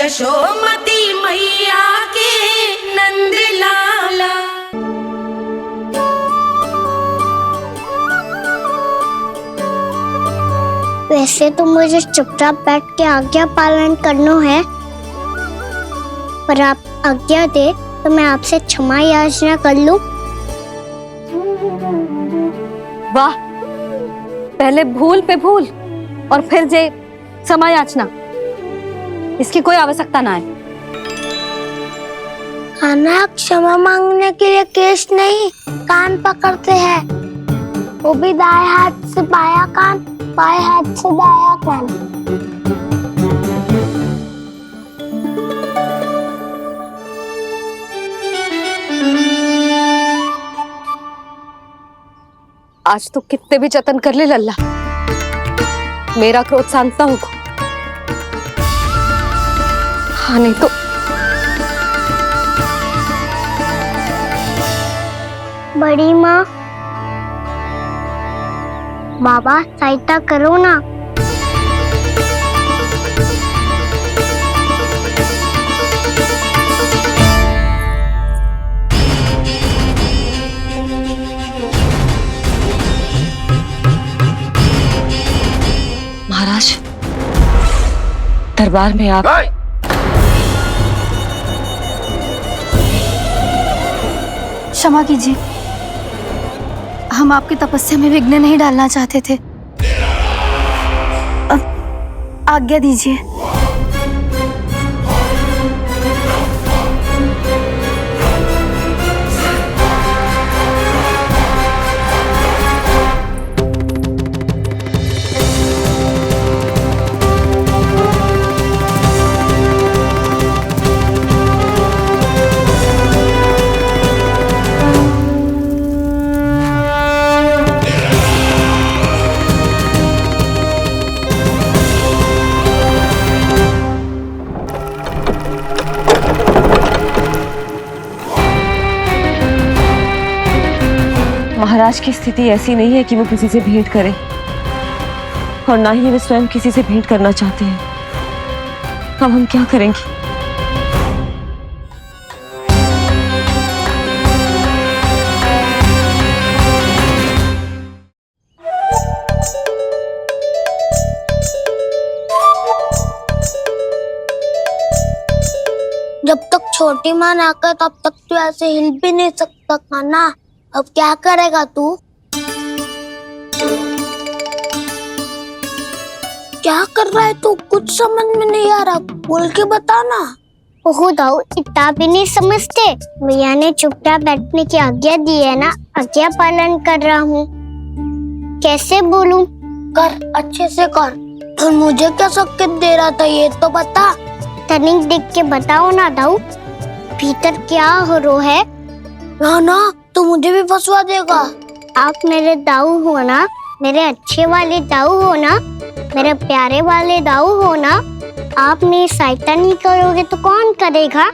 यशोमती मैया के नंद लाला। वैसे तो मुझे चुपचाप बैठ के आज्ञा पालन करना है, पर आप आज्ञा दे तो मैं आपसे क्षमा याचना कर लूं। वाह, पहले भूल पे भूल और फिर जे क्षमा याचना, इसकी कोई आवश्यकता ना है। खाना क्षमा मांगने के लिए केस नहीं, कान पकड़ते हैं, वो भी दाएं हाथ से बायां कान, बाएं हाथ से दायां कान। आज तो कितने भी जतन कर ले लल्ला, मेरा क्रोध शांत ना होगा। हाँ नहीं तो बड़ी माँ, बाबा सहायता करो ना। महाराज, दरबार में आप क्षमा कीजिए, हम आपकी तपस्या में विघ्न नहीं डालना चाहते थे। आज्ञा दीजिए। महाराज की स्थिति ऐसी नहीं है कि वो किसी से भेंट करे, और ना ही वे स्वयं किसी से भेंट करना चाहते हैं। अब हम क्या करेंगे? जब तक छोटी माँ ना कर तब तक तू ऐसे हिल भी नहीं सकता था ना। अब क्या करेगा तू? क्या कर रहा है तू? कुछ समझ में नहीं आ रहा, बोल के बता ना। ओहो दाऊ, इतना भी नहीं समझते। भैया ने चुपचाप बैठने की आज्ञा दी है ना, आज्ञा पालन कर रहा हूँ। कैसे बोलूं? कर, अच्छे से कर। तो मुझे क्या संकेत दे रहा था ये तो बता। तनिक देख के बताओ ना दाऊ, भीतर क्या हो रहा है? ना तू मुझे भी फंसवा देगा। आप मेरे दाऊ हो ना, मेरे अच्छे वाले दाऊ हो ना, मेरे प्यारे वाले दाऊ हो ना। आप मेरी सहायता नहीं करोगे तो कौन करेगा?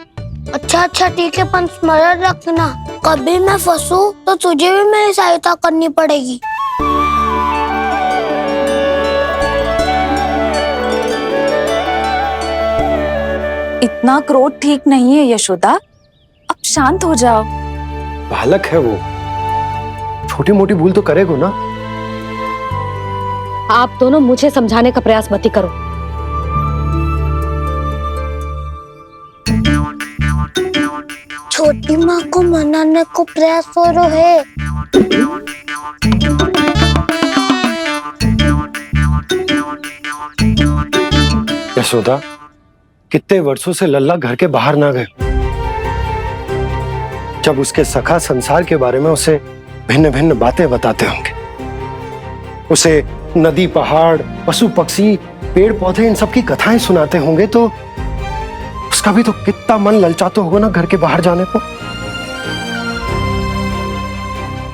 अच्छा ठीक है, पर स्मरण रखना, कभी मैं फंसू तो तुझे भी मेरी सहायता करनी पड़ेगी। इतना क्रोध ठीक नहीं है यशोदा, अब शांत हो जाओ। बालक है वो, छोटी मोटी भूल तो करेगा ना। आप दोनों मुझे समझाने का प्रयास मत ही करो। छोटी माँ को मनाने को प्रयास हो रहा है। यशोदा, कितने वर्षों से लल्ला घर के बाहर ना गए। जब उसके सखा संसार के बारे में उसे भिन्न भिन्न बातें बताते होंगे, उसे नदी, पहाड़, पशु पक्षी, पेड़ पौधे, इन सब की कथाएं सुनाते होंगे, तो उसका भी तो कितना मन ललचाता होगा ना घर के बाहर जाने को।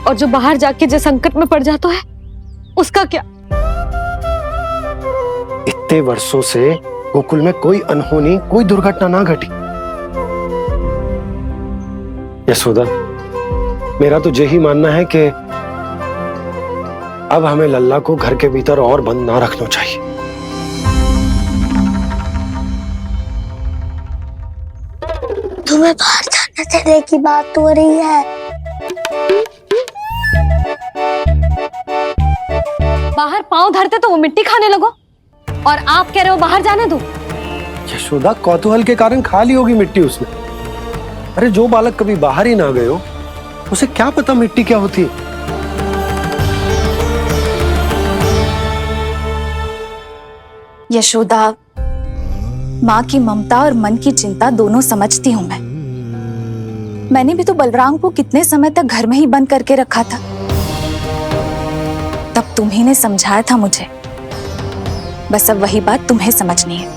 और जो बाहर जाके जो संकट में पड़ जाता है उसका क्या? इतने वर्षों से गोकुल में कोई अनहोनी, कोई दुर्घटना ना घटी। यशोदा, मेरा तो यही मानना है कि अब हमें लल्ला को घर के भीतर और बंद ना रखना चाहिए। तुम्हें बाहर जाने देने की बात हो रही है। बाहर पांव धरते तो वो मिट्टी खाने लगो, और आप कह रहे हो बाहर जाने दो। यशोदा, कौतूहल के कारण खा ली होगी मिट्टी उसने। अरे जो बालक कभी बाहर ही ना गए हो, उसे क्या पता मिट्टी क्या होती है। यशोदा, माँ की ममता और मन की चिंता दोनों समझती हूँ मैं। मैंने भी तो बलराम को कितने समय तक घर में ही बंद करके रखा था। तब तुम्ही ने समझाया था मुझे। बस अब वही बात तुम्हें समझनी है।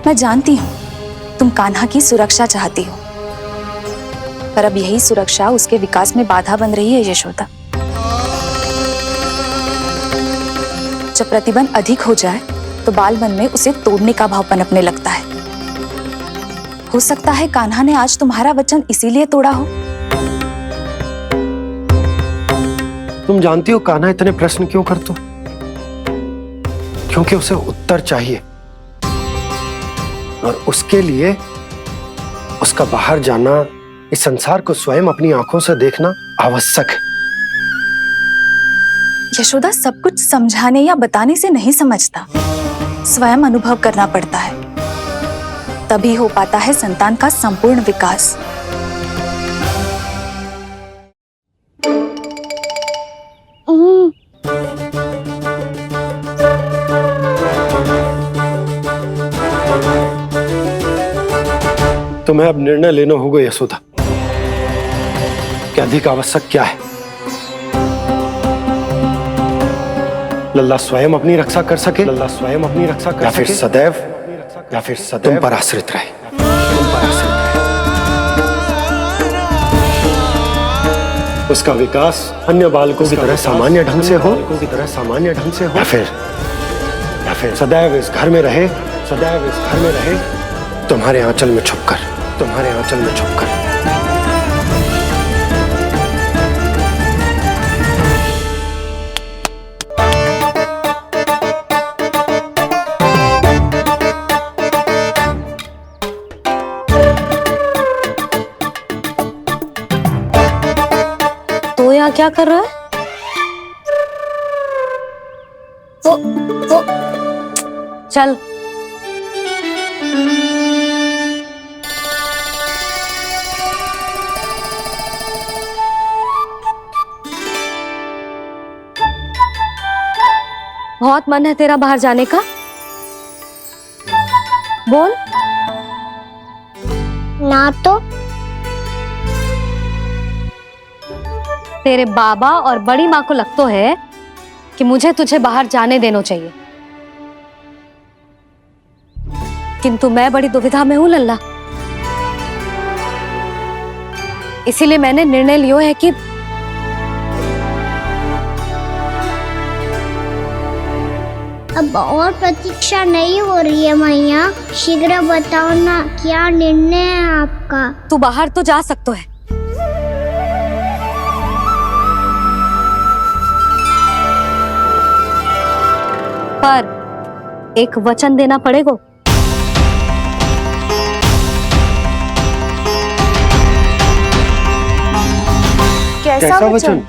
मैं जानती हूँ तुम कान्हा की सुरक्षा चाहती हो, पर अब यही सुरक्षा उसके विकास में बाधा बन रही है यशोदा। जब प्रतिबंध अधिक हो जाए तो बाल मन में उसे तोड़ने का भाव पनपने लगता है। हो सकता है कान्हा ने आज तुम्हारा वचन इसीलिए तोड़ा हो। तुम जानती हो कान्हा इतने प्रश्न क्यों करता? क्योंकि उसे उत्तर चाहिए, और उसके लिए उसका बाहर जाना, इस संसार को स्वयं अपनी आंखों से देखना आवश्यक है। यशोदा, सब कुछ समझाने या बताने से नहीं समझता, स्वयं अनुभव करना पड़ता है। तभी हो पाता है संतान का संपूर्ण विकास। तुम्हें अब निर्णय लेना होगा यशोदा कि अधिक आवश्यक क्या है। लल्ला स्वयं अपनी रक्षा कर सके, लल्ला स्वयं अपनी रक्षा कर सके, या फिर सदैव तुम पर आश्रित रहे, तुम पर आश्रित रहे। उसका विकास अन्य बालकों की तरह सामान्य ढंग से हो, या फिर सदैव इस घर में रहे, सदैव इस घर में रहे, तुम्हारे आंचल में छुपकर, तुम्हारे आंचल में छुपकर। तो यहाँ क्या कर रहा है? वो चल। बहुत मन है तेरा बाहर जाने का? बोल। ना तो तेरे बाबा और बड़ी माँ को लगता है कि मुझे तुझे बाहर जाने देना चाहिए, किंतु मैं बड़ी दुविधा में हूं लल्ला। इसीलिए मैंने निर्णय लिया है कि अब और प्रतीक्षा नहीं हो रही है मैया। शीघ्र बताओ ना, क्या निर्णय है आपका? तू बाहर तो जा सकता है, पर एक वचन देना पड़ेगा। कैसा वचन?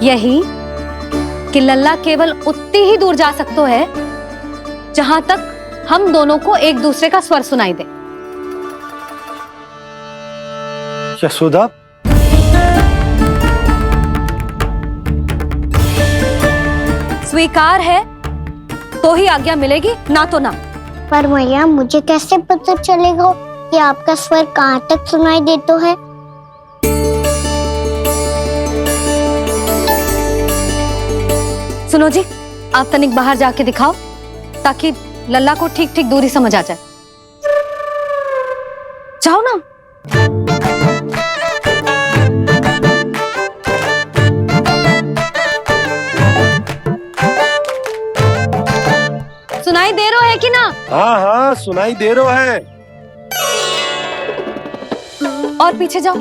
यही कि लल्ला केवल उतनी ही दूर जा सकता है जहां तक हम दोनों को एक दूसरे का स्वर सुनाई दे। यशोदा, स्वीकार है तो ही आज्ञा मिलेगी, ना तो ना। पर मैया, मुझे कैसे पता चलेगा कि आपका स्वर कहाँ तक सुनाई देता है? सुनो जी, आप तनिक बाहर जाके दिखाओ ताकि लल्ला को ठीक ठीक दूरी समझ आ जाए। जाओ ना। सुनाई दे रहा है कि ना? हाँ हाँ, सुनाई दे रहा है। और पीछे जाओ।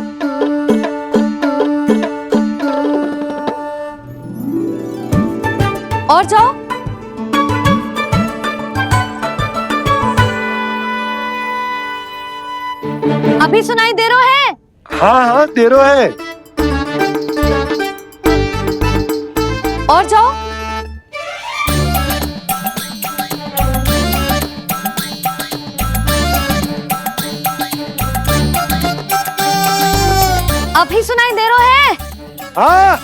और जाओ। अभी सुनाई दे रहा है? हाँ हाँ दे रो है। और जाओ। अभी सुनाई दे रहा है? हाँ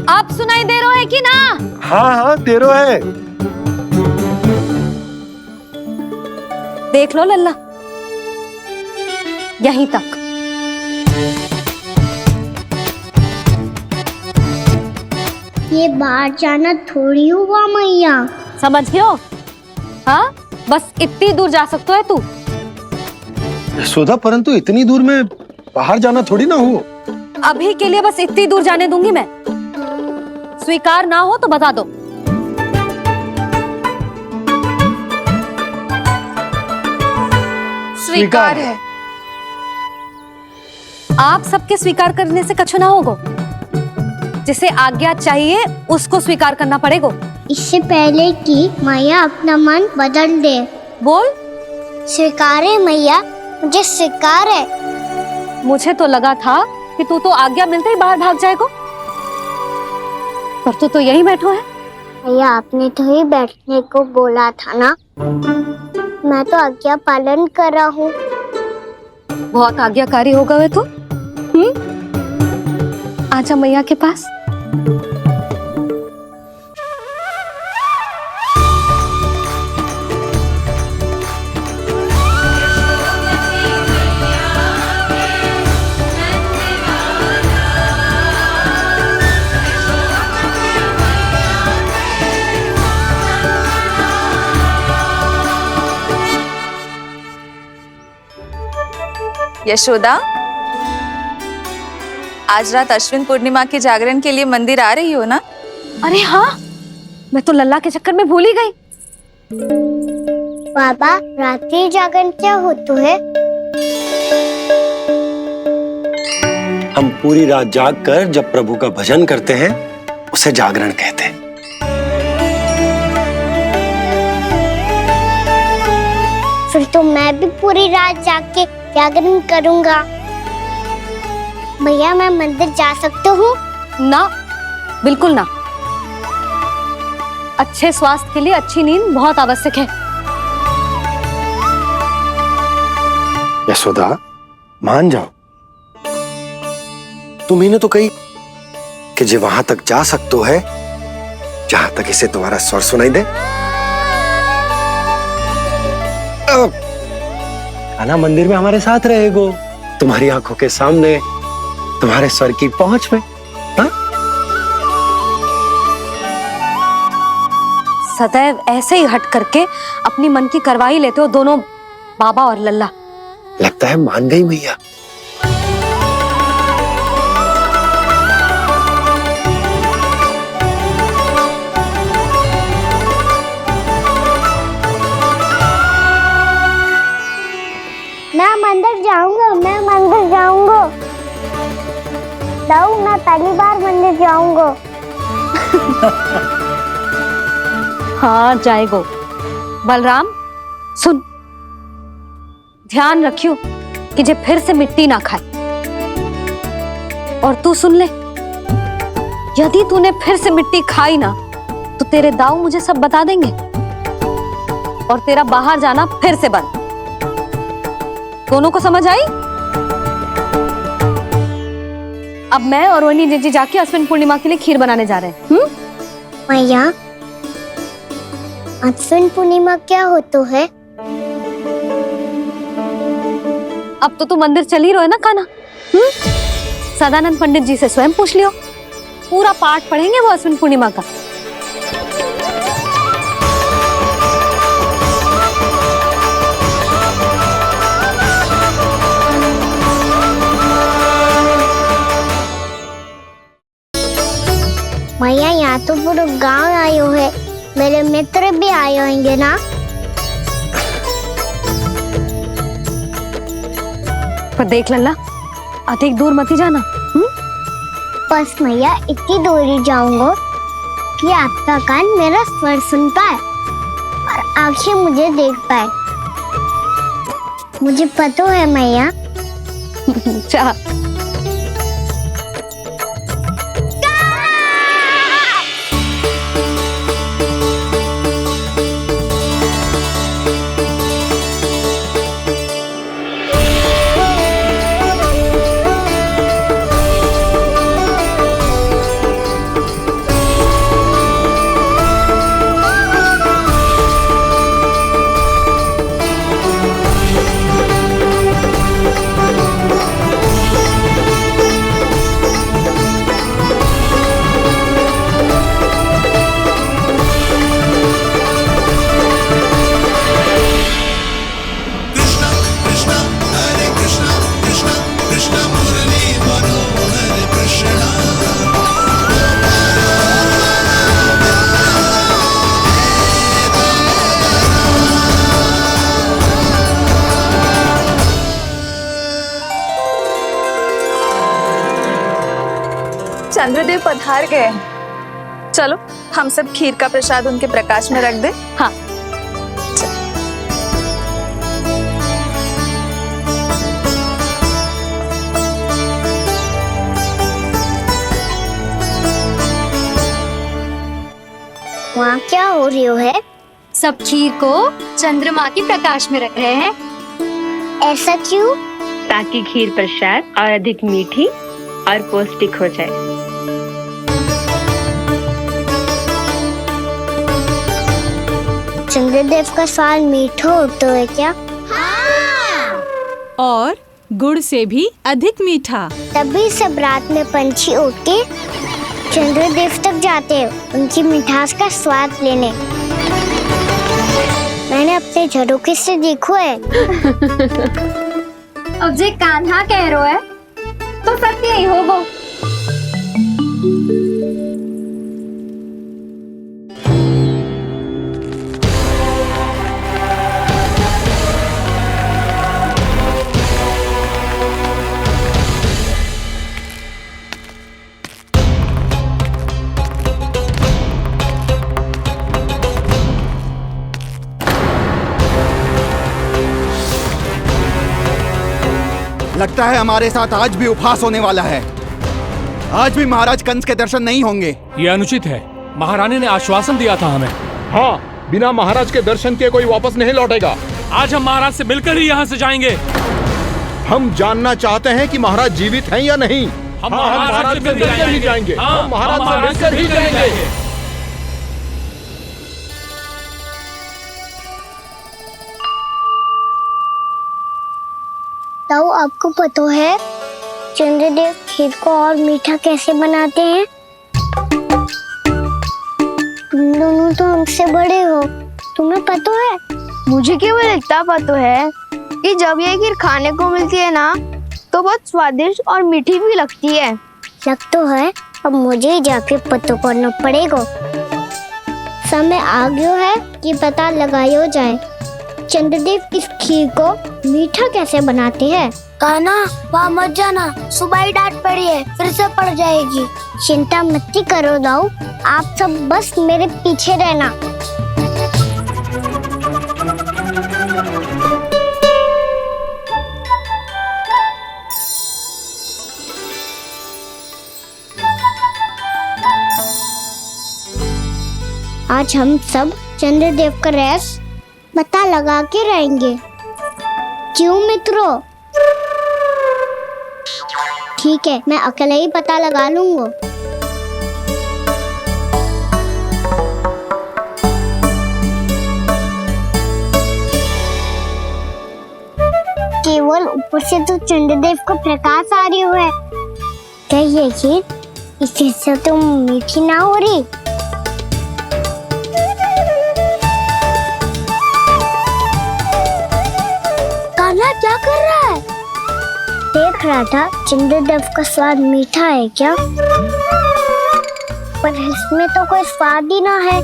आप सुनाई दे रहा है कि ना? हाँ हाँ दे रो है। देख लो लल्ला, यहीं तक। ये बाहर जाना थोड़ी हुआ मैया। समझ गयो? हाँ, बस इतनी दूर जा सकता है तू। यशोदा, परंतु इतनी दूर में बाहर जाना थोड़ी ना हो। अभी के लिए बस इतनी दूर जाने दूंगी मैं। स्वीकार ना हो तो बता दो। स्वीकार है। आप सबके स्वीकार करने से कछु ना होगा। जिसे आज्ञा चाहिए उसको स्वीकार करना पड़ेगा। इससे पहले कि मैया अपना मन बदल दे। बोल। स्वीकार है मैया, मुझे स्वीकार है। मुझे तो लगा था कि तू तो आज्ञा मिलते ही बाहर भाग जाएगा, पर तू तो यहीं बैठो है। मैया, आपने तो ही बैठने को बोला था ना। मैं तो आज्ञा पालन कर रहा हूँ। बहुत आज्ञाकारी हो गए तू। आजा मैया के पास। यशोदा, आज रात अश्विन पूर्णिमा के जागरण के लिए मंदिर आ रही हो ना? अरे हाँ, मैं तो लल्ला के चक्कर में भूल ही गई। बाबा, रात्रि जागरण क्या होता है? हम पूरी रात जाग कर जब प्रभु का भजन करते हैं उसे जागरण कहते हैं। फिर तो मैं भी पूरी रात जाग के जागरण करूंगा। भैया, मैं मंदिर जा सकती हूँ? ना, बिल्कुल ना। अच्छे स्वास्थ्य के लिए अच्छी नींद बहुत आवश्यक है। यशोदा, मान जाओ। तुम्ही ने तो कही कि जे वहां तक जा सकते है जहां तक इसे तुम्हारा स्वर सुनाई दे। आना मंदिर में हमारे साथ रहेगो, तुम्हारी आंखों के सामने, तुम्हारे स्वर की पहुंच में। हा? सदैव ऐसे ही हट करके अपनी मन की करवाई लेते हो दोनों बाबा और लल्ला। लगता है मान गई मैया। मैं मंदिर जाऊंगा, मैं मंदिर जाऊंगा। दाऊ, मैं पहली बार मंदिर जाऊंगा। हाँ, जाएगो। बलराम, सुन, ध्यान रखियो कि जे फिर से मिट्टी ना खाए। और तू सुन ले, यदि तूने फिर से मिट्टी खाई ना तो तेरे दाऊ मुझे सब बता देंगे और तेरा बाहर जाना फिर से बंद। दोनों को समझ आई? अब मैं और रोहिणी जीजी जाके अश्विन पूर्णिमा के लिए खीर बनाने जा रहे हैं। मैया, अश्विन पूर्णिमा क्या होता है? अब तो तू मंदिर चल ही रहो है ना कान्हा। सदानंद पंडित जी से स्वयं पूछ लियो, पूरा पाठ पढ़ेंगे वो अश्विन पूर्णिमा का। मैया, यहाँ तो पूरा गांव आयो है, मेरे मित्र भी आए होंगे ना? पर देख लल्ला, अधिक दूर मत ही जाना। बस मैया इतनी दूरी जाऊंगा कि आपका कान मेरा स्वर सुन पाए और आंखें मुझे देख पाए। मुझे पता है मैया। अच्छा, चंद्रदेव पधार गए। चलो हम सब खीर का प्रसाद उनके प्रकाश में रख दे। हाँ। वहाँ क्या हो रही हो है? सब खीर को चंद्रमा के प्रकाश में रख रहे हैं। ऐसा क्यों? ताकि खीर प्रसाद और अधिक मीठी और पौष्टिक हो जाए। चंद्रदेव का स्वाद मीठा होता है क्या? और गुड़ से भी अधिक मीठा। तभी सब रात में पंछी उड़ के चंद्रदेव तक जाते हैं उनकी मिठास का स्वाद लेने। मैंने अपने झरोखे से देखो है। अब जे कान्हा कह रहा है तो सत्य ही होगा। लगता है हमारे साथ आज भी उपहास होने वाला है। आज भी महाराज कंस के दर्शन नहीं होंगे। ये अनुचित है। महारानी ने आश्वासन दिया था हमें। हाँ, बिना महाराज के दर्शन के कोई वापस नहीं लौटेगा। आज हम महाराज से मिलकर ही यहाँ से जाएंगे। हम जानना चाहते हैं कि महाराज जीवित हैं या नहीं। हम महाराज से मिलकर ही जाएंगे। हम महाराज से मिलकर ही जाएंगे। ताऊ, आपको पता है चंद्रदेव खीर को और मीठा कैसे बनाते हैं? तुम दोनों तो हमसे बड़े हो, तुम्हें पता है? मुझे केवल इतना पता है कि जब ये खीर खाने को मिलती है ना तो बहुत स्वादिष्ट और मीठी भी लगती है। लग तो है, अब मुझे ही जाके पता करना पड़ेगा। समय आ गया है कि पता लगाया जाए चंद्रदेव इस खीर को मीठा कैसे बनाते हैं। कान्हा, वहाँ मत जाना, सुबह ही डांट पड़ी है, फिर से पड़ जाएगी। चिंता मत करो दाऊ, आप सब बस मेरे पीछे रहना। आज हम सब चंद्रदेव का रहस्य पता लगा के रहेंगे। क्यों मित्रों? ठीक है, मैं अकेले ही पता लगा लूंगा। केवल ऊपर से तो चंद्रदेव को प्रकाश आ रही है। क्या ये खीर इससे तो मीठी ना हो रही? कान्हा क्या कर रहा है? देख रहा था चंद्रदेव का स्वाद मीठा है क्या, पर इसमें तो कोई स्वाद ही ना है।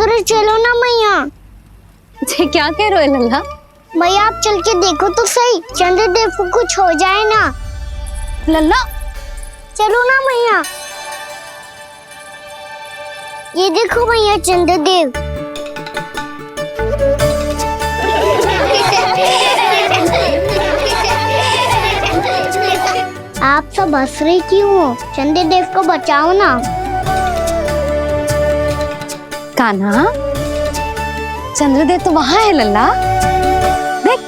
उधर चलो ना मैया। ये क्या कह रहे हो लल्ला? भैया आप चल के देखो तो सही, चंद्रदेव को कुछ हो जाए ना। लल्ला चलो ना मैया। ये देखो भैया चंद्रदेव। आप सब हंस रहे क्यों हो? चंद्रदेव को बचाओ ना। कान्हा, चंद्रदेव तो वहां है लल्ला, देख।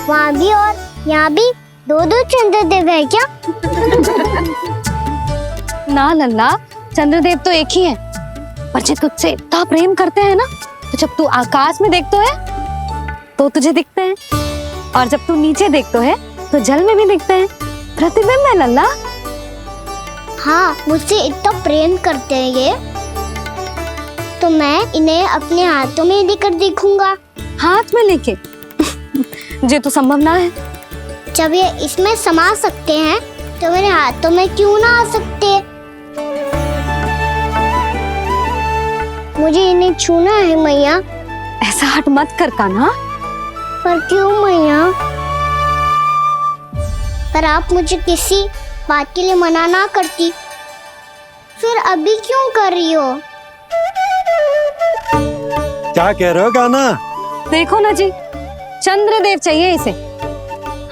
वहाँ भी और यहाँ भी दो चंद्रदेव है क्या? ना लल्ला, चंद्रदेव तो एक ही है। पर जब तुझसे इतना प्रेम करते हैं ना, तो जब तू आकाश में देखतो है तो तुझे दिखते हैं, और जब तू नीचे देखतो है तो जल में भी दिखते हैं। प्रतिबिंब है लल्ला। हाँ, मुझसे इतना प्रेम करते हैं ये, तो मैं इन्हें अपने हाथों में लेकर देखूंगा। हाथ में लेके? ये तो संभव ना है। जब ये इसमें समा सकते हैं तो मेरे हाथों में क्यों ना आ सकते? मुझे इन्हें छूना है मैया। ऐसा हट मत कर कान्हा। पर क्यों मैया? पर आप मुझे किसी बात के लिए मना ना करती, फिर अभी क्यों कर रही हो? क्या कह रहे हो कान्हा? देखो ना जी, चंद्रदेव चाहिए इसे,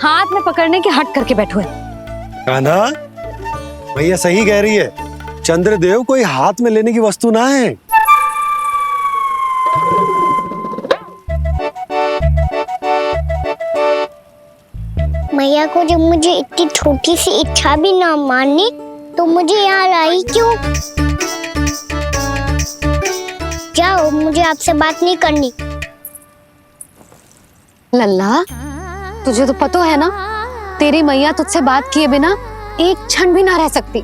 हाथ में पकड़ने के हट करके बैठो है। कान्हा, भैया सही कह रही है, चंद्रदेव कोई हाथ में लेने की वस्तु ना है। मैया को जब मुझे इतनी छोटी सी इच्छा भी ना माननी, तो मुझे यहाँ लाई क्यों? जाओ, मुझे आपसे बात नहीं करनी। लल्ला, तुझे तो पता है ना, तेरी मैया तुझसे बात किए बिना एक क्षण भी ना रह सकती।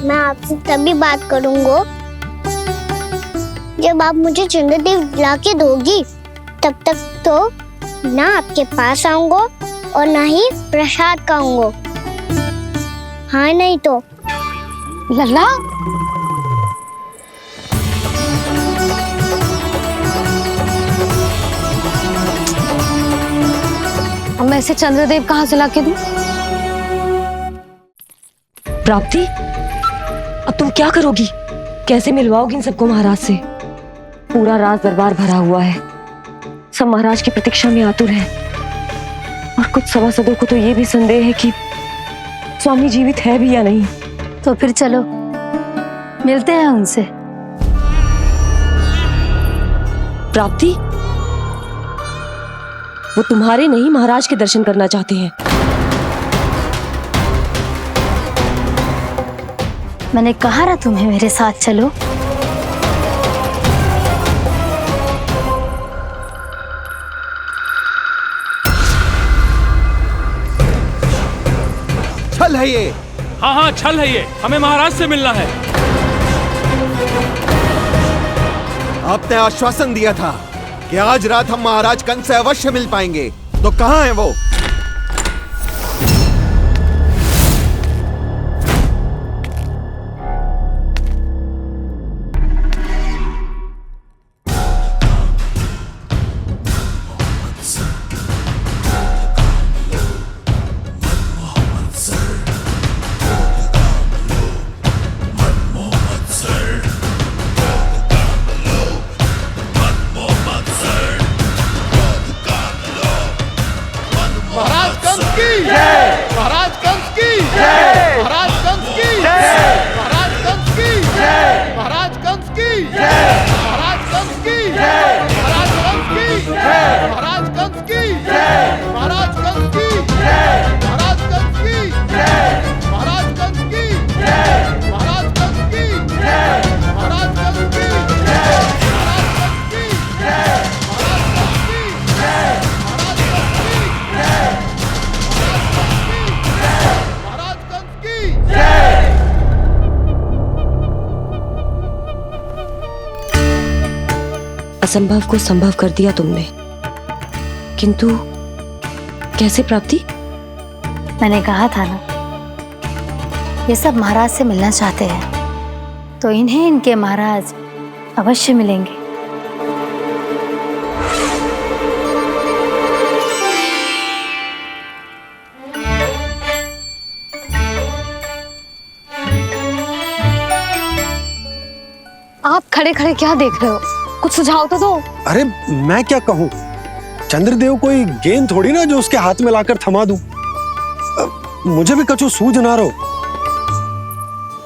मैं आपसे तभी बात करूंगा जब आप मुझे चंद्रदेव ला के दोगी। तब तक तो ना आपके पास आऊंगा और ना ही प्रसाद खाऊंगा। हाँ नहीं तो। लल्ला, अब मैं इसे चंद्रदेव कहाँ से लाके दूं? प्राप्ति, अब तुम क्या करोगी? कैसे मिलवाओगी इन सबको महाराज से? पूरा राज दरबार भरा हुआ है, सब महाराज की प्रतीक्षा में आतुर हैं, और कुछ सभासदों को तो ये भी संदेह है कि स्वामी जीवित है भी या नहीं। तो फिर चलो मिलते हैं उनसे। प्राप्ति, वो तुम्हारे नहीं महाराज के दर्शन करना चाहते हैं। मैंने कहा ना तुम्हें मेरे साथ चलो। छल है ये। हाँ हाँ, छल है ये, हमें महाराज से मिलना है। आपने आश्वासन दिया था कि आज रात हम महाराज कंस से अवश्य मिल पाएंगे, तो कहाँ है वो? महाराज कंस की जय, महाराज कंस की जय, महाराज कंस की जय, महाराज कंस की जय, महाराज कंस की जय, महाराज कंस की जय, महाराज कंस की जय, महाराज कंस की जय, महाराज कंस की जय, महाराज कंस की जय, महाराज कंस की जय, महाराज कंस की जय, महाराज कंस की जय, महाराज कंस की जय, असंभव को संभव कर दिया तुमने, किंतु कैसे प्राप्ति? मैंने कहा था ना, ये सब महाराज से मिलना चाहते हैं, तो इन्हें इनके महाराज अवश्य मिलेंगे। आप खड़े खड़े क्या देख रहे हो? कुछ सुझाव तो दो। अरे मैं क्या कहूँ, चंद्रदेव कोई गेंद थोड़ी ना जो उसके हाथ में लाकर थमा दूं। मुझे भी कछु सूझ ना रहो।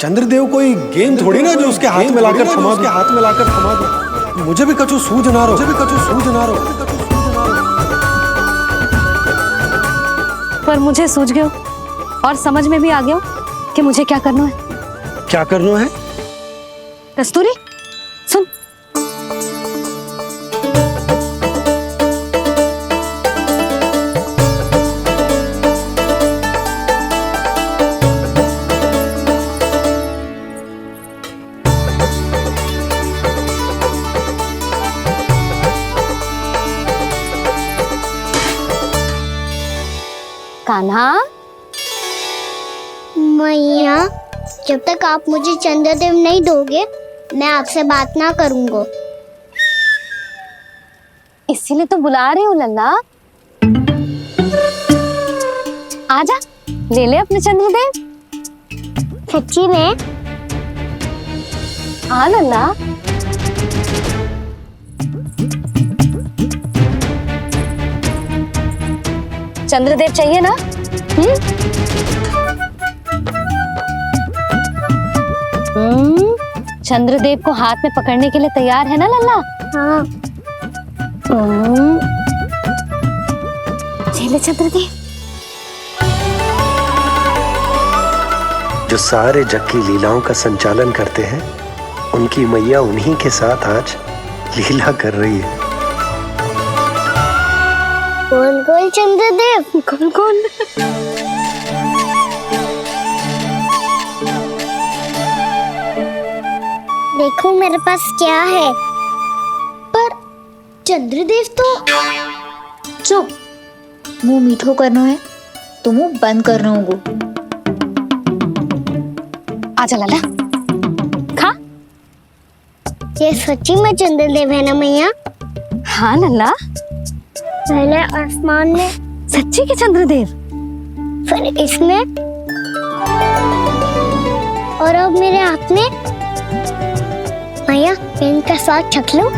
चंद्रदेव कोई गेंद थोड़ी ना जो उसके हाथ में लाकर थमा दूं। मुझे भी कछु सूझ ना रहो। पर मुझे सूझ गयो और समझ में भी आ गया कि मुझे क्या करना है। क्या करना है? कस्तूरी सुन, कान्हा। मैया, जब तक आप मुझे चंद्रदेव नहीं दोगे मैं आपसे बात ना करूंगा। इसीलिए तो बुला रही हूँ लल्ला। आजा, ले ले अपने चंद्रदेव। सच्ची में? हाँ लल्ला। चंद्रदेव चाहिए ना? चंद्रदेव को हाथ में पकड़ने के लिए तैयार है ना लल्ला? हाँ। ले चंद्रदेव। जो सारे जग की लीलाओं का संचालन करते हैं, उनकी मैया उन्हीं के साथ आज लीला कर रही है। कौन कौन चंद्रदेव? कौन कौन? देखो मेरे पास क्या है। पर चंद्रदेव तो चुप, मुंह मीठो करना है तो मुंह बंद करना होगा। आजा लल्ला, खा। ये सच्ची में चंद्रदेव है ना मैया? हाँ लल्ला, पहले आसमान में, सच्ची के चंद्रदेव, फिर इसमें, और अब मेरे हाथ में। मैया, मैं इनका स्वाद चख लूं?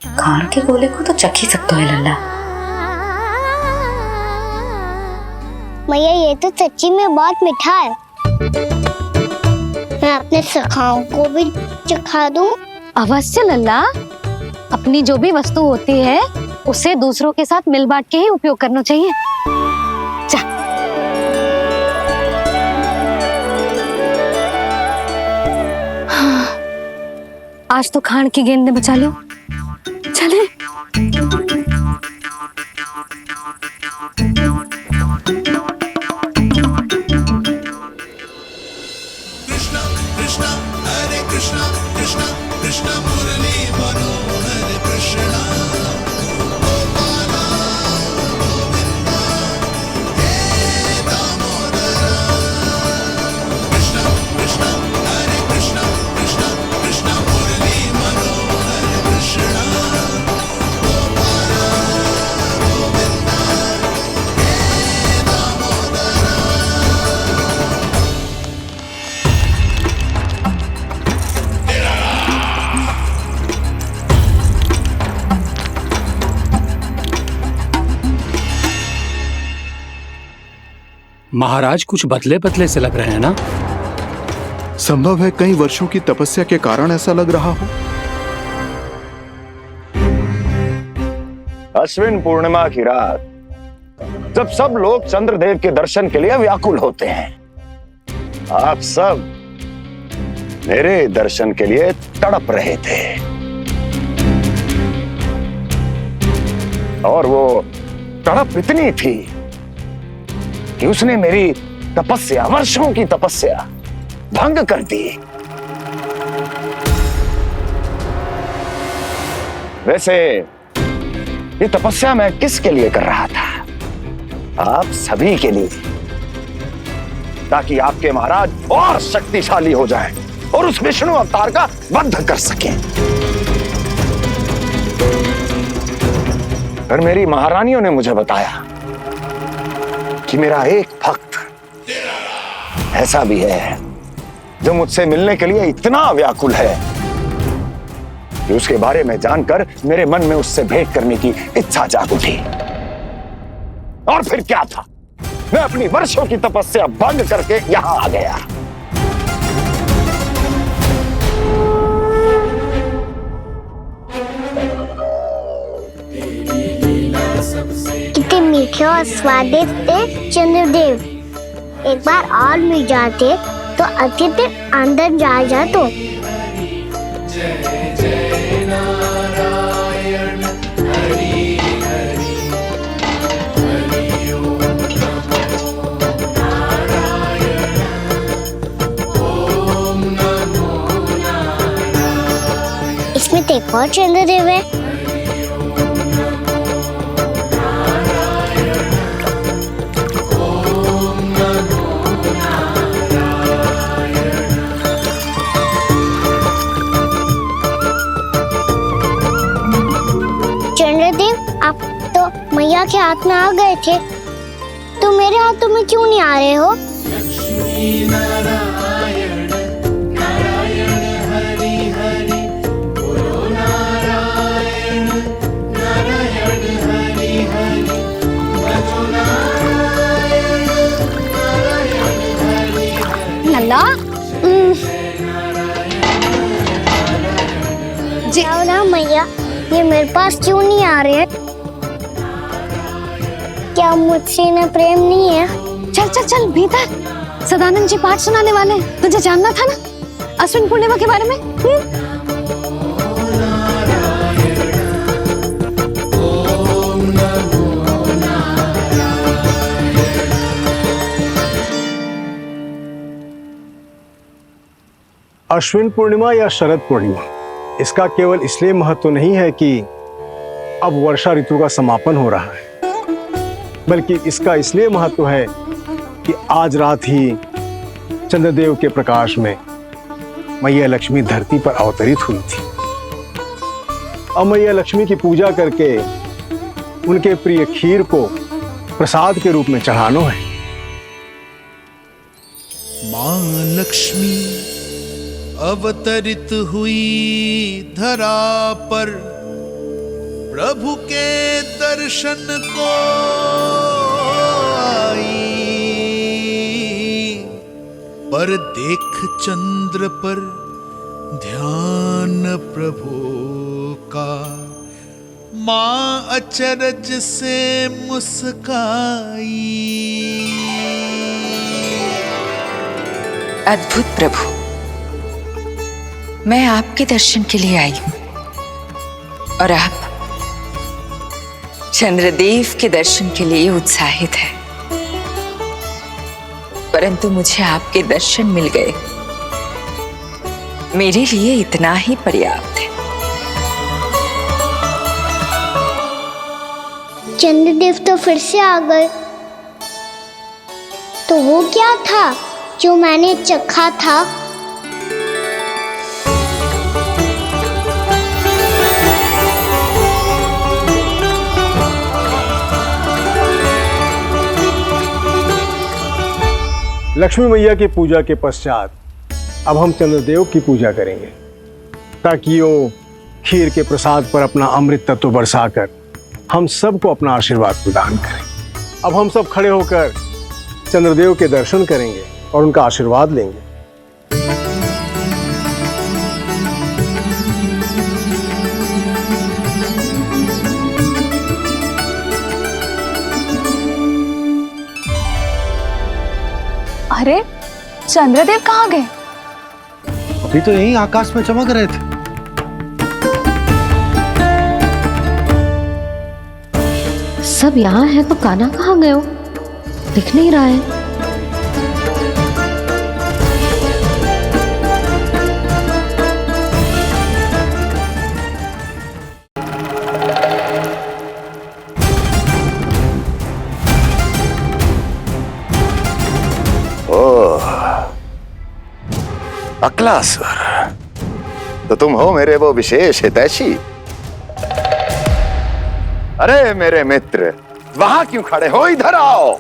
खान के गोले को तो चख ही सकते हो लल्ला। मैया, ये तो सच्ची में बहुत मीठा है। मैं अपने सखाओं को भी चखा दूं? अवश्य लल्ला। अपनी जो भी वस्तु होती है उसे दूसरों के साथ मिल बांट के ही उपयोग करना चाहिए। जा। आज तो खान की गेंद ने बचा लो। चले। महाराज कुछ बदले बदले से लग रहे हैं ना? संभव है कई वर्षों की तपस्या के कारण ऐसा लग रहा हो। अश्विन पूर्णिमा की रात, जब सब लोग चंद्रदेव के दर्शन के लिए व्याकुल होते हैं, आप सब मेरे दर्शन के लिए तड़प रहे थे। और वो तड़प इतनी थी कि उसने मेरी तपस्या, वर्षों की तपस्या भंग कर दी। वैसे ये तपस्या मैं किसके लिए कर रहा था? आप सभी के लिए, ताकि आपके महाराज और शक्तिशाली हो जाएं और उस विष्णु अवतार का वध कर सकें। पर मेरी महारानियों ने मुझे बताया कि मेरा एक भक्त ऐसा भी है जो मुझसे मिलने के लिए इतना व्याकुल है कि उसके बारे में जानकर मेरे मन में उससे भेंट करने की इच्छा जाग उठी। और फिर क्या था, मैं अपनी वर्षों की तपस्या भंग करके यहां आ गया। कितने मीठे और स्वादिष्ट थे चंद्रदेव। एक बार और मिल जाते तो अतिथि अंदर जा जातो। इसमें तो एक और चंद्रदेव है। चंद्रदेव, आप तो मैया के हाथ में आ गए थे, तो मेरे हाथों में क्यों नहीं आ रहे हो? लल्ला जी ना मैया, ये मेरे पास क्यों नहीं आ रहे हैं? क्या मुझसे इन्हें प्रेम नहीं है? चल चल चल भीतर, सदानंद जी पाठ सुनाने वाले हैं। तुझे जानना था ना अश्विन पूर्णिमा के बारे में? अश्विन पूर्णिमा या शरद पूर्णिमा, इसका केवल इसलिए महत्व नहीं है कि अब वर्षा ऋतु का समापन हो रहा है, बल्कि इसका इसलिए महत्व है कि आज रात ही चंद्रदेव के प्रकाश में मैया लक्ष्मी धरती पर अवतरित हुई थी। अब मैया लक्ष्मी की पूजा करके उनके प्रिय खीर को प्रसाद के रूप में चढ़ाना है। मां लक्ष्मी अवतरित हुई धरा पर, प्रभु के दर्शन को आई, पर देख चंद्र पर ध्यान प्रभु का, मां अचरज से मुस्काई। अद्भुत प्रभु, मैं आपके दर्शन के लिए आई हूं और आप चंद्रदेव के दर्शन के लिए उत्साहित है, परंतु मुझे आपके दर्शन मिल गए, मेरे लिए इतना ही पर्याप्त है। चंद्रदेव तो फिर से आ गए, तो वो क्या था जो मैंने चखा था? लक्ष्मी मैया की पूजा के पश्चात अब हम चंद्रदेव की पूजा करेंगे, ताकि वो खीर के प्रसाद पर अपना अमृत तत्व बरसाकर हम सबको अपना आशीर्वाद प्रदान करें। अब हम सब खड़े होकर चंद्रदेव के दर्शन करेंगे और उनका आशीर्वाद लेंगे। अरे चंद्रदेव कहाँ गए? अभी तो यही आकाश में चमक रहे थे। सब यहाँ है तो कान्हा कहाँ गए हो? दिख नहीं रहा है। अकलासुर, तो तुम हो मेरे वो विशेष हितैषी। अरे मेरे मित्र, वहां क्यों खड़े हो, इधर आओ।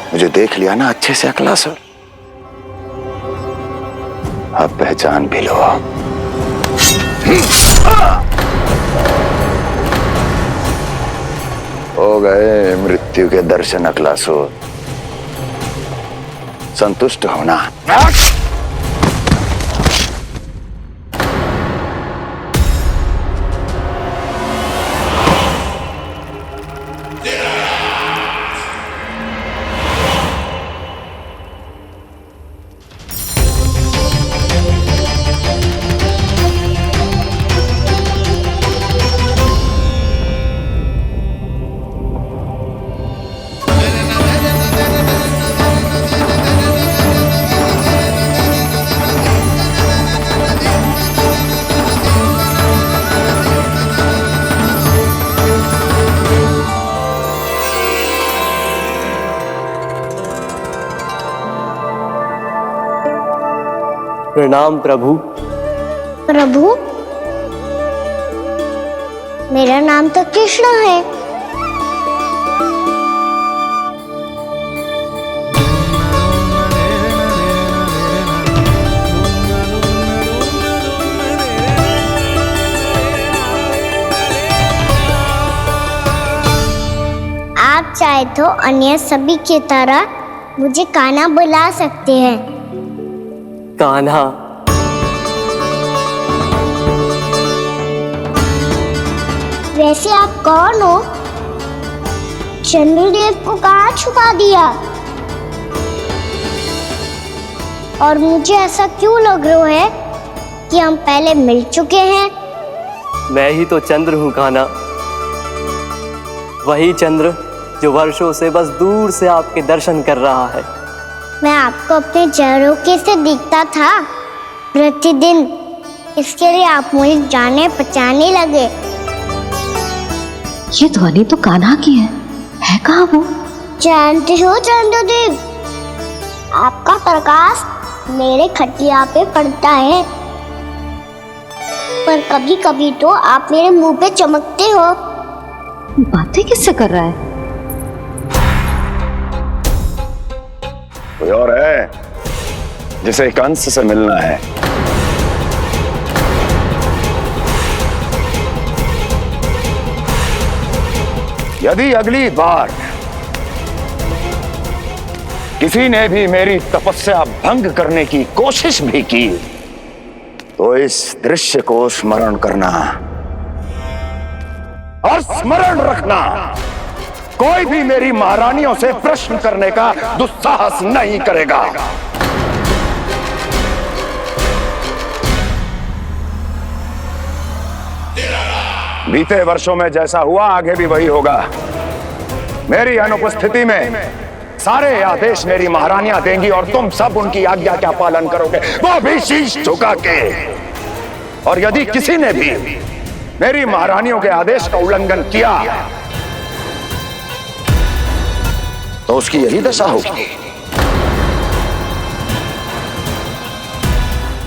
मुझे देख लिया ना अच्छे से अकलासुर, अब पहचान भी लो। हो गए मृत्यु के दर्शन अकलासुर, संतुष्ट होना। प्रणाम प्रभु। प्रभु, मेरा नाम तो कृष्ण है। आप चाहे तो अन्य सभी की तरह मुझे कान्हा बुला सकते हैं। कान्हा? वैसे आप कौन हो? चंद्रदेव को कहाँ छुपा दिया? और मुझे ऐसा क्यों लग रहा है कि हम पहले मिल चुके हैं? मैं ही तो चंद्र हूँ कान्हा, वही चंद्र जो वर्षों से बस दूर से आपके दर्शन कर रहा है। मैं आपको अपने झरोखे से दिखता था प्रतिदिन, इसके लिए आप मुझे जाने पहचाने लगे। ये ध्वनि तो कान्हा की है कहाँ वो? जानते हो चंद्रदेव, आपका प्रकाश मेरे खटिया पे पड़ता है, पर कभी कभी तो आप मेरे मुंह पे चमकते हो। बातें किससे कर रहा है? कोई और है जिसे कंस से मिलना है? यदि अगली बार किसी ने भी मेरी तपस्या भंग करने की कोशिश भी की तो इस दृश्य को स्मरण करना और स्मरण रखना, कोई भी मेरी महारानियों से प्रश्न करने का दुस्साहस नहीं करेगा। बीते वर्षों में जैसा हुआ आगे भी वही होगा। मेरी अनुपस्थिति में सारे आदेश मेरी महारानियां देंगी और तुम सब उनकी आज्ञा का पालन करोगे, वो भी शीश झुका के। और यदि किसी ने भी मेरी महारानियों के आदेश का उल्लंघन किया तो उसकी यही दशा होगी।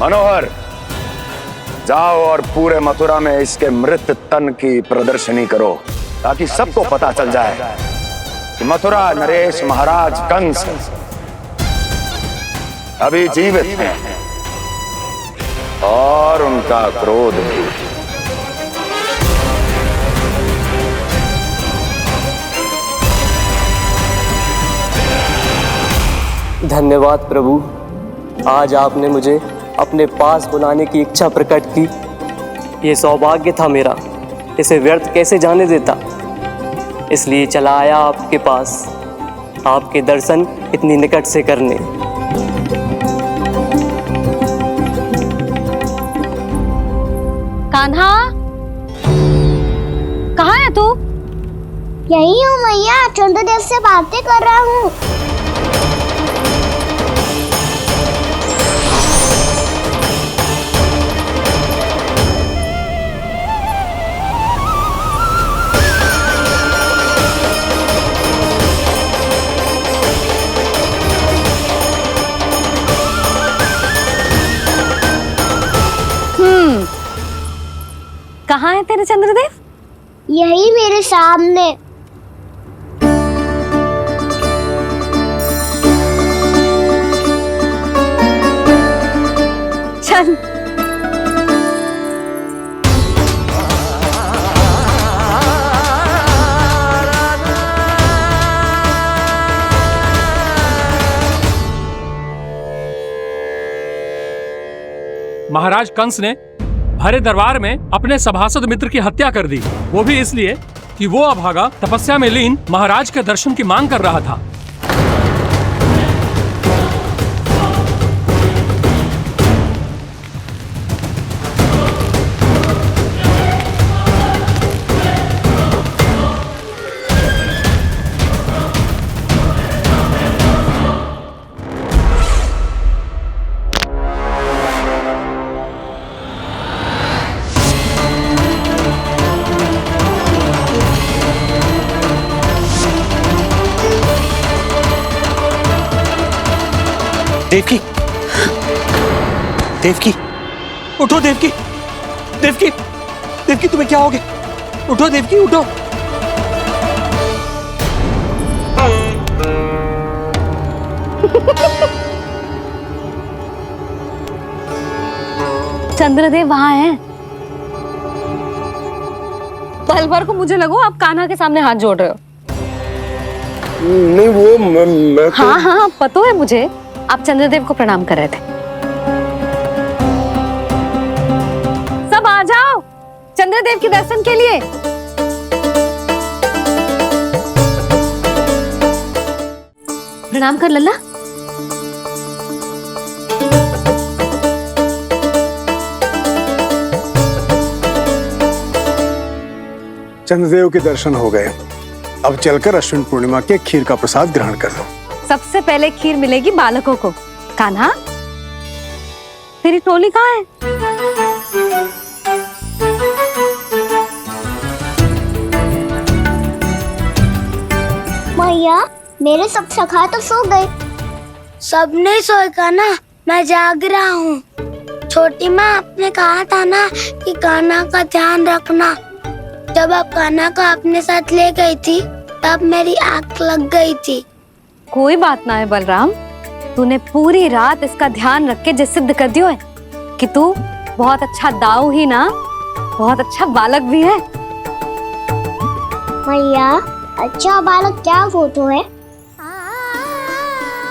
मनोहर, जाओ और पूरे मथुरा में इसके मृत तन की प्रदर्शनी करो ताकि सबको पता चल जाए कि मथुरा नरेश महाराज कंस अभी जीवित हैं और उनका क्रोध भी। धन्यवाद प्रभु, आज आपने मुझे अपने पास बुलाने की इच्छा प्रकट की। ये सौभाग्य था मेरा, इसे व्यर्थ कैसे जाने देता। इसलिए चला आया आपके पास, आपके दर्शन इतनी निकट से करने। कान्हा, कहाँ है तू? यही हूँ मैया, चंद्रदेव से बातें कर रहा हूँ। कहाँ है तेरे चंद्रदेव? यही मेरे सामने। चल। महाराज कंस ने भरे दरबार में अपने सभासद मित्र की हत्या कर दी, वो भी इसलिए कि वो अभागा तपस्या में लीन महाराज के दर्शन की मांग कर रहा था। देवकी, देवकी, उठो देवकी, देवकी, देवकी तुम्हें क्या हो गया? उठो देवकी, उठो। चंद्रदेव वहां है। पल भर को मुझे लगो आप कान्हा के सामने हाथ जोड़ रहे हो। नहीं वो मैं तो... हाँ हाँ पता है मुझे, आप चंद्रदेव को प्रणाम कर रहे थे। सब आ जाओ चंद्रदेव के दर्शन के लिए। प्रणाम कर लल्ला। चंद्रदेव के दर्शन हो गए, अब चलकर अश्विन पूर्णिमा के खीर का प्रसाद ग्रहण कर लो। सबसे पहले खीर मिलेगी बालकों को। कान्हा, तेरी टोली कहाँ है? मैया, मेरे सब सखा तो सो गए। सब नहीं सोए का ना, मैं जाग रहा हूँ। छोटी माँ, आपने कहा था ना कि कान्हा का ध्यान रखना। जब आप कान्हा को अपने साथ ले गई थी तब मेरी आंख लग गई थी। कोई बात ना है बलराम, तूने पूरी रात इसका ध्यान रख के जो सिद्ध कर दियो है कि तू बहुत अच्छा दाऊ ही ना, बहुत अच्छा बालक भी है। मैया, अच्छा बालक क्या फोटो है?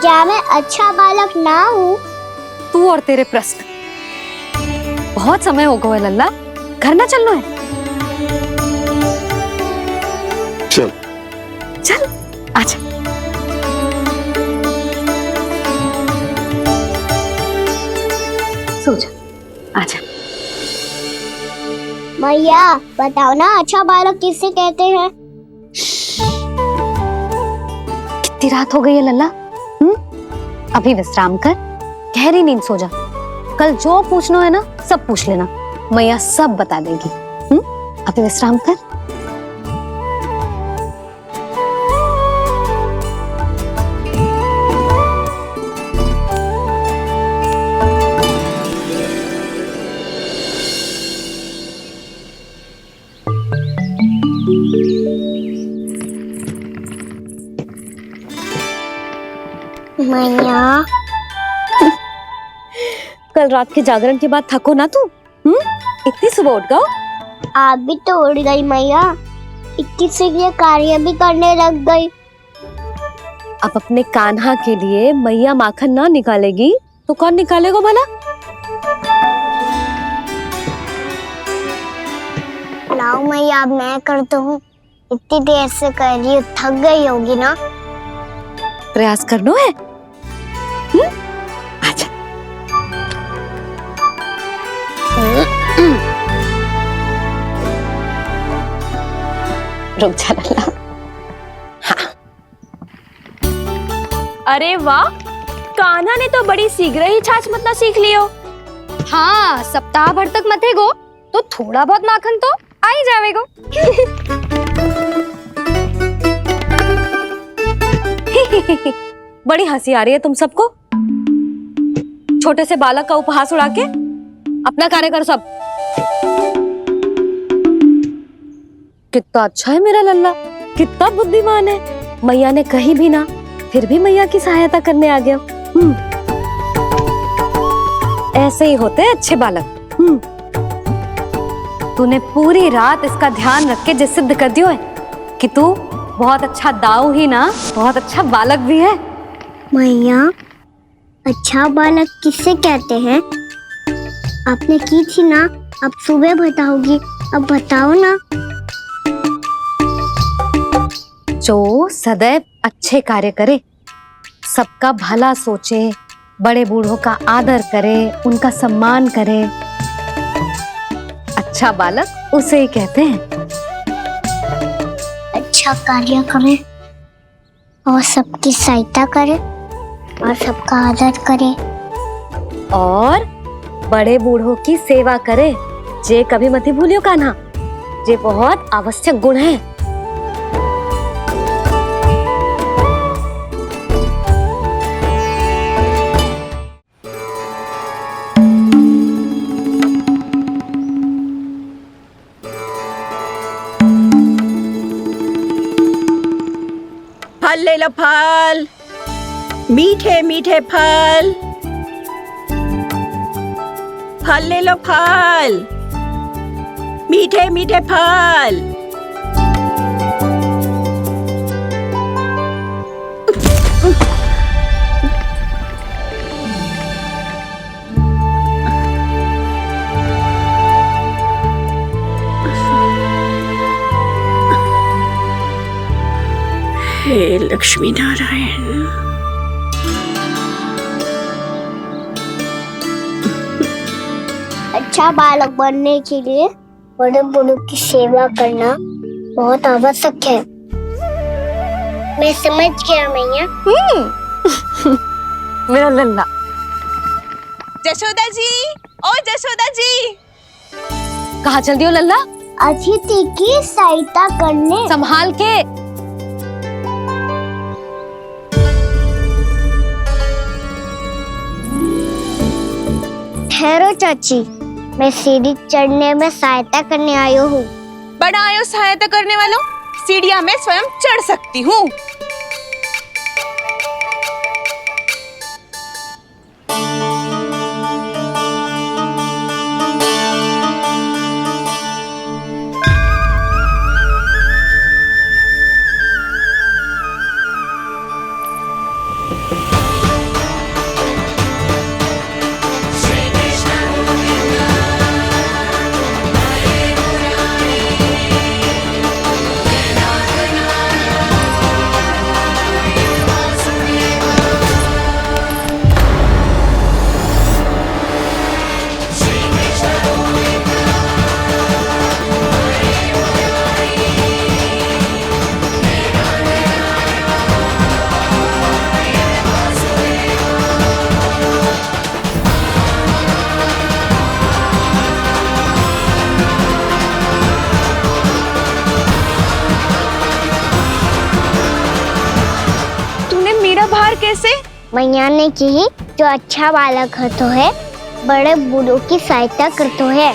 क्या मैं अच्छा बालक ना हूँ? तू और तेरे प्रश्न। बहुत समय हो गया लल्ला, घर ना चलना है? चल चल आजा। सो जा, आजा। मैया, बताओ ना अच्छा बालक किसे कहते हैं? कितनी रात हो गई है लल्ला? अभी विश्राम कर, गहरी नींद सो जा। कल जो पूछना है ना सब पूछ लेना, मैया सब बता देगी। अभी विश्राम कर। मैया, कल रात के जागरण के बाद थको ना तू? इतनी सुबह उठ गई? आप भी तो उठ गई मैया, किसी के कार्य भी करने लग गई। अब अपने कान्हा के लिए मैया माखन ना निकालेगी तो कौन निकालेगा भला? लाओ मैया, अब मैं करता हूँ। इतनी देर से कर रही हूँ, थक गई होगी ना। प्रयास करना है। आजा। रुक जा लल्ला। हाँ। अरे वाह, कान्हा ने तो बड़ी शीघ्र ही छाछ मतना सीख लियो। हाँ, सप्ताह भर तक मते गो तो थोड़ा बहुत माखन तो आ ही जावेगो। बड़ी हंसी आ रही है तुम सबको। छोटे से बालक का उपहास उड़ा के अपना कार्य करो सब। कितना अच्छा है मेरा लल्ला, कितना बुद्धिमान है। मैया ने कही भी ना, फिर भी मैया की सहायता करने आ गया। ऐसे ही होते हैं अच्छे बालक। तूने पूरी रात इसका ध्यान रख के जो सिद्ध कर दियो है कि तू बहुत अच्छा दाऊ ही ना, बहुत अच्छा बालक भी है। मैया, अच्छा बालक किससे कहते हैं? आपने की थी ना, अब सुबह बताओगी, अब बताओ ना। जो सदैव अच्छे कार्य करे, सबका भला सोचे, बड़े बूढ़ों का आदर करे, उनका सम्मान करे, अच्छा बालक उसे ही कहते हैं। अच्छा कार्य करे और सबकी सहायता करे और सबका आदर करे और बड़े बूढ़ों की सेवा करे, जे कभी मत भूलियो कान्हा, जे बहुत आवश्यक गुण है। फल ले लो, फल, मीठे मीठे फल। फल ले लो, फल, मीठे मीठे फल। हे लक्ष्मी नारायण। अच्छा बालक बनने के लिए बड़े बूढ़ों की सेवा करना बहुत आवश्यक है। मैं समझ गया मैया। मेरा लल्ला। जशोदा जी, ओ जशोदा जी, कहाँ चल दियो लल्ला? अतिथि की सहायता करने। संभाल के। ठहरो चाची, मैं सीढ़ी चढ़ने में सहायता करने आयो हूँ। बड़ा आयो सहायता करने वालों, सीढ़ियाँ मैं स्वयं चढ़ सकती हूँ। कैसे? मैया ने की जो अच्छा बालक होतो है, बड़े बूढ़ों की सहायता करतो है।